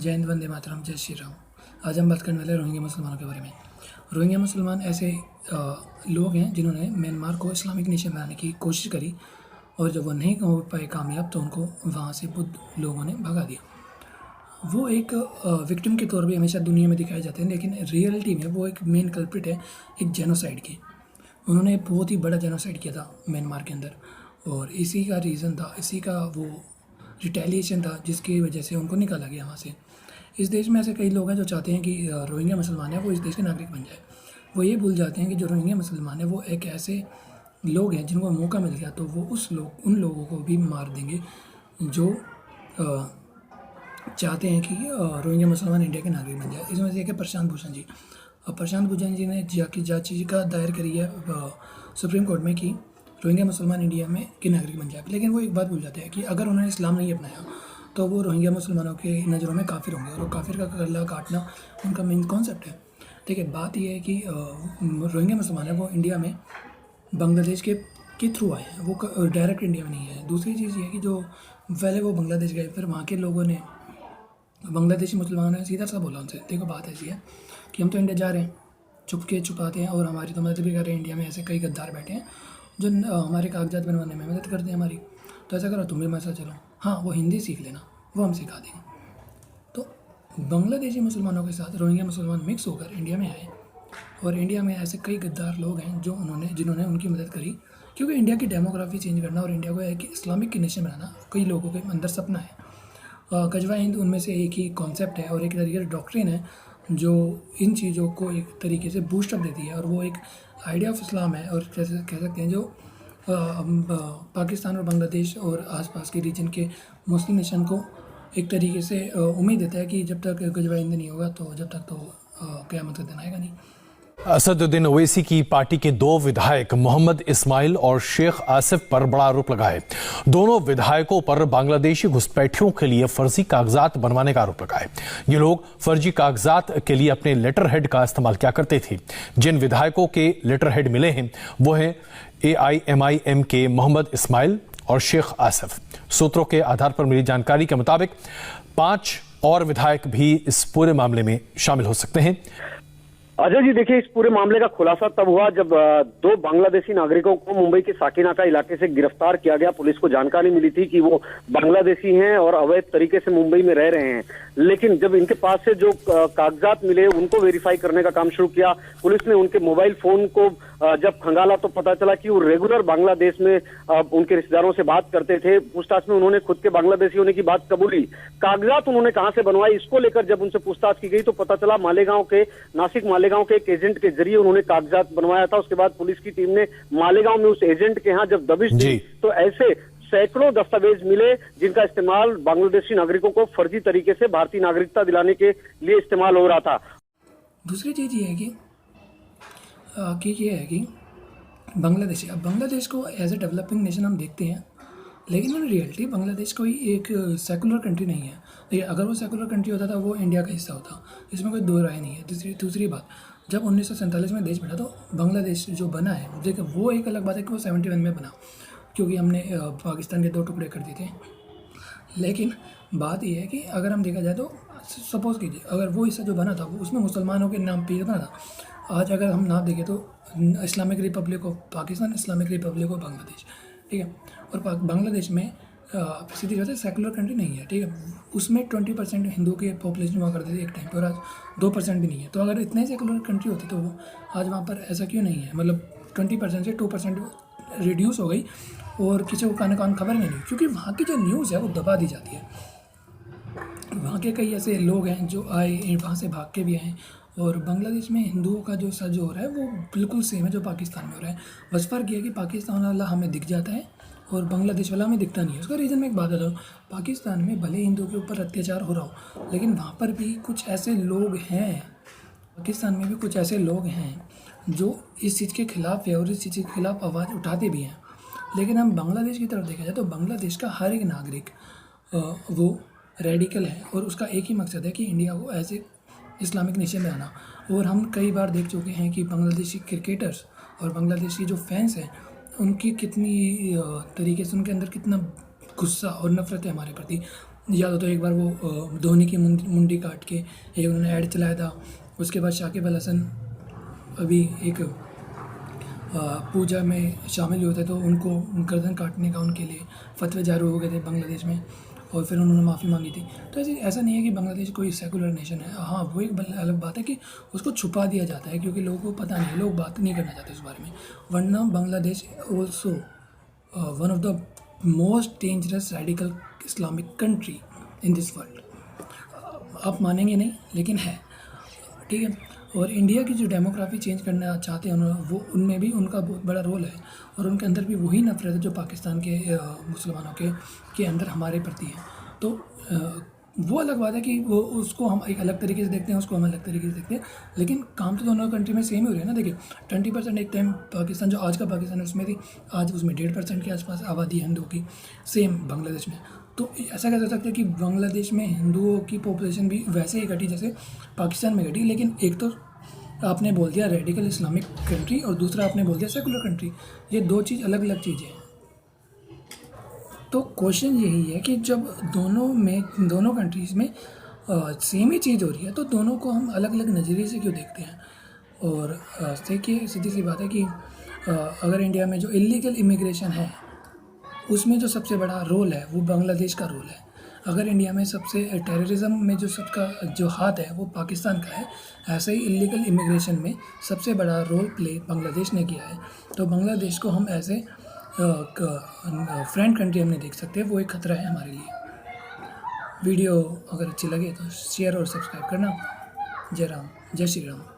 जय हिंद, वंदे मातरम, जय श्री राम। आज हम बात करने वाले रोहिंग्या मुसलमानों के बारे में। रोहिंग्या मुसलमान ऐसे लोग हैं जिन्होंने म्यांमार को इस्लामिक नेशन बनाने की कोशिश करी और जब वो नहीं हो पाए कामयाब तो उनको वहाँ से बुद्ध लोगों ने भगा दिया। वो एक विक्टिम के तौर पे हमेशा दुनिया में दिखाए जाते हैं, लेकिन रियलिटी में वो एक मेन कल्प्रिट है एक जेनोसाइड की। उन्होंने बहुत ही बड़ा जेनोसाइड किया था म्यांमार के अंदर और इसी का रीज़न था, इसी का वो रिटेलिएशन था जिसकी वजह से उनको निकाला गया वहाँ से। इस देश में ऐसे कई लोग हैं जो चाहते हैं कि रोहिंग्या मुसलमान है वो इस देश के नागरिक बन जाए। वो ये भूल जाते हैं कि जो रोहिंग्या मुसलमान है वो एक ऐसे लोग हैं जिनको मौका मिल गया तो वो उन लोगों को भी मार देंगे जो चाहते हैं कि रोहिंग्या मुसलमान इंडिया के नागरिक बन जाए। इसमें से एक है प्रशांत भूषण जी। प्रशांत भूषण जी ने याचिका दायर करी है सुप्रीम कोर्ट में कि रोहिंग्या मुसलमान इंडिया में के नागरिक बन जाए, लेकिन वो एक बात भूल जाते हैं कि अगर उन्होंने इस्लाम नहीं अपनाया तो वो रोहिंग्या मुसलमानों के नज़रों में काफिर होंगे और वो काफिर का गला काटना उनका मेन कॉन्सेप्ट है। ठीक है, बात यह है कि रोहिंग्या मुसलमान है वो इंडिया में बांग्लादेश के थ्रू आए हैं, वो डायरेक्ट इंडिया में नहीं है। दूसरी चीज़ ये है कि जो पहले वो बांग्लादेश गए, फिर वहाँ के लोगों ने बांग्लादेशी मुसलमानों ने सीधा सा बोला उनसे, देखो बात ऐसी है कि हम तो इंडिया जा रहे हैं, छुपाते हैं और हमारी तो मदद भी कर रहे हैं। इंडिया में ऐसे कई गद्दार बैठे हैं जो हमारे कागजात बनवाने में मदद करते हैं हमारी, तो ऐसा करो तुम भी मसा चलो, हाँ वो हिंदी सीख लेना, वो हम सिखा देंगे। तो बांग्लादेशी मुसलमानों के साथ रोहिंग्या मुसलमान मिक्स होकर इंडिया में आए और इंडिया में ऐसे कई गद्दार लोग हैं जिन्होंने उनकी मदद करी, क्योंकि इंडिया की डेमोग्राफी चेंज करना और इंडिया को एक इस्लामिक नेशन बनाना कई लोगों के अंदर सपना है। गजवा हिंद उनमें से एक ही कॉन्सेप्ट है और एक तरीके डॉक्ट्रिन है जो इन चीज़ों को एक तरीके से बूस्टअप देती है और वो एक आइडिया ऑफ इस्लाम है और जैसे कह सकते हैं जो पाकिस्तान और बांग्लादेश और आसपास के रीजन के मुस्लिम नेशन को एक तरीके से उम्मीद देता है कि जब तक गजवा हिंद नहीं होगा तो जब तक तो क़यामत का दिन आएगा नहीं। असदुद्दीन ओवैसी की पार्टी के दो विधायक मोहम्मद इस्माइल और शेख आसिफ पर बड़ा आरोप लगा है। दोनों विधायकों पर बांग्लादेशी घुसपैठियों के लिए फर्जी कागजात बनवाने का आरोप लगा है। ये लोग फर्जी कागजात के लिए अपने लेटर हेड का इस्तेमाल किया करते थे। जिन विधायकों के लेटर हेड मिले हैं वो हैं AIMIM के मोहम्मद इस्माइल और शेख आसिफ। सूत्रों के आधार पर मिली जानकारी के मुताबिक 5 और विधायक भी इस पूरे मामले में शामिल हो सकते हैं। अजय जी, देखिए, इस पूरे मामले का खुलासा तब हुआ जब 2 बांग्लादेशी नागरिकों को मुंबई के साकिनाका इलाके से गिरफ्तार किया गया। पुलिस को जानकारी मिली थी कि वो बांग्लादेशी हैं और अवैध तरीके से मुंबई में रह रहे हैं, लेकिन जब इनके पास से जो कागजात मिले उनको वेरीफाई करने का काम शुरू किया। पुलिस ने उनके मोबाइल फोन को जब खंगाला तो पता चला कि वो रेगुलर बांग्लादेश में उनके रिश्तेदारों से बात करते थे। पूछताछ में उन्होंने खुद के बांग्लादेशी होने की बात कबूली। कागजात उन्होंने कहां से बनवाए इसको लेकर जब उनसे पूछताछ की गई तो पता चला नासिक मालेगांव के एक एजेंट के जरिए उन्होंने कागजात बनवाया था। उसके बाद पुलिस की टीम ने मालेगांव में उस एजेंट के यहाँ जब दबिश दी तो ऐसे सैकड़ों दस्तावेज मिले जिनका इस्तेमाल बांग्लादेशी नागरिकों को फर्जी तरीके से भारतीय नागरिकता दिलाने के लिए इस्तेमाल हो रहा था। दूसरी चीज़ ये है कि बांग्लादेश को एज ए डेवलपिंग नेशन हम देखते हैं, लेकिन इन रियलिटी बांग्लादेश कोई एक सेकुलर कंट्री नहीं है। देखिए, अगर वो सेकुलर कंट्री होता था वो इंडिया का हिस्सा होता, इसमें कोई दो राय नहीं है। दूसरी बात, जब 1947 में देश बना तो बांग्लादेश जो बना है, देखिए वो एक अलग बात है कि वो 71 में बना क्योंकि हमने पाकिस्तान के 2 टुकड़े कर दिए थे। लेकिन बात यह है कि अगर हम देखा जाए तो सपोज कीजिए अगर वो हिस्सा जो बना था वो उसमें मुसलमानों के नाम पे बना था। आज अगर हम नाम देखें तो Islamic Republic of Pakistan, Islamic Republic of Bangladesh, ठीक है। और बांग्लादेश में सीधी बात है सेकुलर कंट्री नहीं है, ठीक है। उसमें 20% हिंदू के पॉपुलेशन हुआ करते थे एक टाइम पर, और आज 2% भी नहीं है। तो अगर इतने सेकुलर कंट्री होती तो वो आज वहाँ पर ऐसा क्यों नहीं है? मतलब 20% से 2% रिड्यूस हो गई और किसी को कान खबर नहीं, क्योंकि वहाँ की जो न्यूज़ है वो दबा दी जाती है। वहाँ के कई ऐसे लोग हैं जो आए वहाँ से भाग के भी आए और बांग्लादेश में हिंदुओं का जो सज हो रहा है वो बिल्कुल सेम है जो पाकिस्तान में हो रहा है। बस फ़र्क ये है कि पाकिस्तान वाला हमें दिख जाता है और बांग्लादेश वाला हमें दिखता नहीं है। उसका रीज़न मैं एक बात बताऊँ, पाकिस्तान में भले हिंदुओं के ऊपर अत्याचार हो रहा हो, लेकिन वहाँ पर भी कुछ ऐसे लोग हैं, पाकिस्तान में भी कुछ ऐसे लोग हैं जो इस चीज़ के खिलाफ है और इस चीज़ के खिलाफ आवाज़ उठाते भी हैं। लेकिन हम बांग्लादेश की तरफ देखा जाए तो बांग्लादेश का हर एक नागरिक वो रेडिकल है और उसका एक ही मकसद है कि इंडिया को ऐसे इस्लामिक नेशन बनाना। और हम कई बार देख चुके हैं कि बांग्लादेशी क्रिकेटर्स और बांग्लादेशी जो फैंस हैं उनकी कितनी तरीके से उनके अंदर कितना गुस्सा और नफरत है हमारे प्रति। याद हो तो एक बार वो धोनी की मुंडी काट के एक उन्होंने ऐड चलाया था। उसके बाद शाकिब अल हसन अभी एक पूजा में शामिल हुए थे तो उनको गर्दन काटने का उनके लिए फतवे जारी हो गए थे बांग्लादेश में, और फिर उन्होंने माफ़ी मांगी थी। तो ऐसा नहीं है कि बांग्लादेश कोई सेकुलर नेशन है। हाँ, वो एक अलग बात है कि उसको छुपा दिया जाता है क्योंकि लोगों को पता नहीं है, लोग बात नहीं करना चाहते इस बारे में। वरना Bangladesh also one of the most dangerous radical Islamic country in this world. आप मानेंगे नहीं लेकिन है, ठीक है। और इंडिया की जो डेमोग्राफी चेंज करना चाहते हैं वो उनमें भी उनका बहुत बड़ा रोल है, और उनके अंदर भी वही नफरत है जो पाकिस्तान के मुसलमानों के अंदर हमारे प्रति है। तो वो अलग बात है कि वो उसको हम एक अलग तरीके से देखते हैं, उसको हम अलग तरीके से देखते हैं, लेकिन काम तो दोनों कंट्री में सेम ही हो रहा है ना। देखिए 20% एक टाइम पाकिस्तान, जो आज का पाकिस्तान है उसमें थी, आज उसमें 1.5% के आसपास आबादी है हिंदुओं की, सेम बांग्लादेश में। तो ऐसा कह सकते हैं कि बांग्लादेश में हिंदुओं की पॉपुलेशन भी वैसे ही घटी जैसे पाकिस्तान में घटी, लेकिन एक तो आपने बोल दिया रेडिकल इस्लामिक कंट्री और दूसरा आपने बोल दिया सेकुलर कंट्री। ये दो चीज़ अलग अलग चीज़ें हैं। तो क्वेश्चन यही है कि जब दोनों कंट्रीज़ में सेम ही चीज़ हो रही है तो दोनों को हम अलग अलग नज़रिए से क्यों देखते हैं। और देखिए सीधी सी बात है कि अगर इंडिया में जो इलीगल इमिग्रेशन है उसमें जो सबसे बड़ा रोल है वो बांग्लादेश का रोल है। अगर इंडिया में सबसे टेररिज्म में जो सबका जो हाथ है वो पाकिस्तान का है, ऐसे ही इलीगल इमिग्रेशन में सबसे बड़ा रोल प्ले बांग्लादेश ने किया है। तो बांग्लादेश को हम ऐसे फ्रेंड कंट्री हम नहीं देख सकते, वो एक खतरा है हमारे लिए। वीडियो अगर अच्छी लगे तो शेयर और सब्सक्राइब करना। जय राम, जय श्री राम।